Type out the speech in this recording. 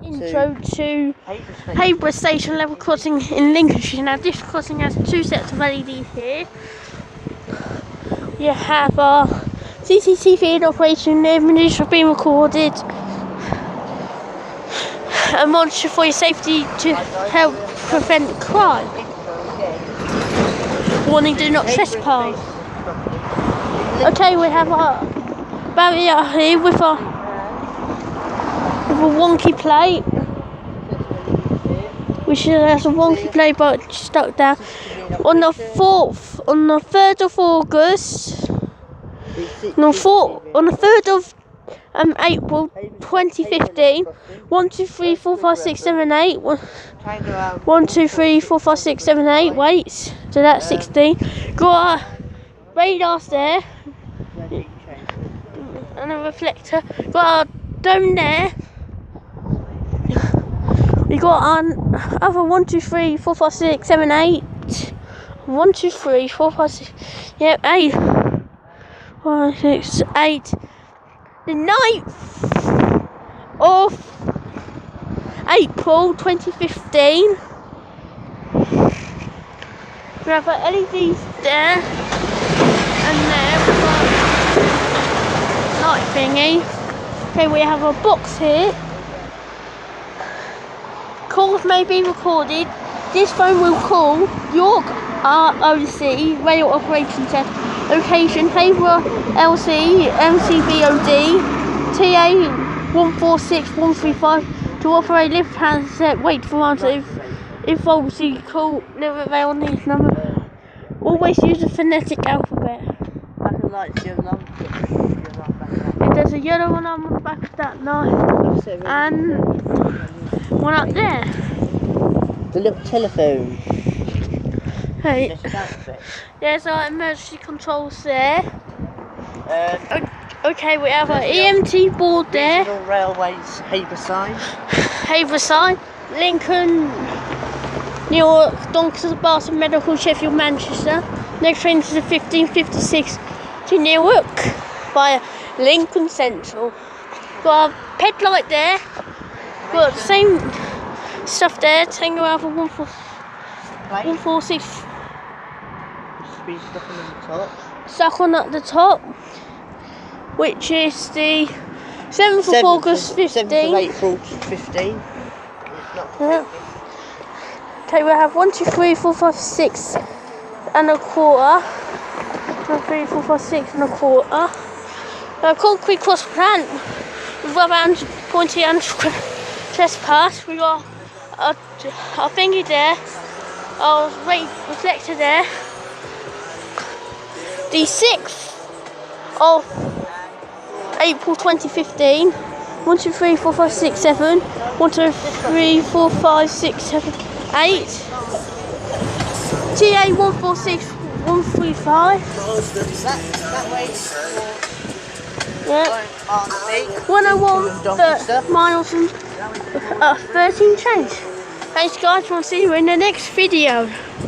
Intro to Habrough Station level crossing in Lincolnshire. Now this crossing has two sets of LEDs here. You have our CCTV in operation, images are being recorded, a monitor for your safety to help prevent crime. Warning, do not trespass. Okay, we have our barrier here with a wonky plate, which has a wonky plate but stuck down. On the 3rd of August, on the 3rd of April 2015, 1, 2, 3, 4, 5, 6, 7, 8. 1, 2, 3, 4, 5, 6, 7, 8. Wait, so that's 16. Got a radar there and a reflector. Got a dome there. We got on other 1, 2, 3, 4, 5, 6, 7, 8. 1, 2, 3, 4, 5, 6. Yep, 8. 1, 6, 8. The 9th of April 2015. We have our LEDs there and there. We've got a light thingy. Okay, we have a box here. Calls may be recorded. This phone will call York ROC Radio Operations Centre. Location Habrough LC MCBOD TA 146135 to operate lift handset. Wait for answer if obviously call never avail on these number. Always use the phonetic alphabet. There's a yellow one on the back of that knife and one up there. The little telephone. Hey, there's our emergency controls there. Okay, we have our EMT board there. Regional Railways Habrough sign. Habrough sign. Lincoln, Newark, Doncaster, Barton, Medical, Sheffield, Manchester. Next train is the 1556 to Newark via Lincoln Central. Got our ped light there. Got the same stuff there. Tango Alpha 146. Stuck on at the top, which is the 7th of August 15. 7th of April 15. Yeah. Okay, we have 1, 2, 3, 4, 5, 6 and a quarter. 1, 2, 3, 4, 5, 6 and a quarter. Now, concrete cross plant with rubber and pointy and trespass. We got our thingy there, our reflector there. The 6th of April 2015. 1, 2, 3, 4, 5, 6, 7. 1, 2, 3, 4, 5, 6, 7, 8. TA 146135. Yeah. 101 miles and 13 change. Thanks guys, we'll see you in the next video.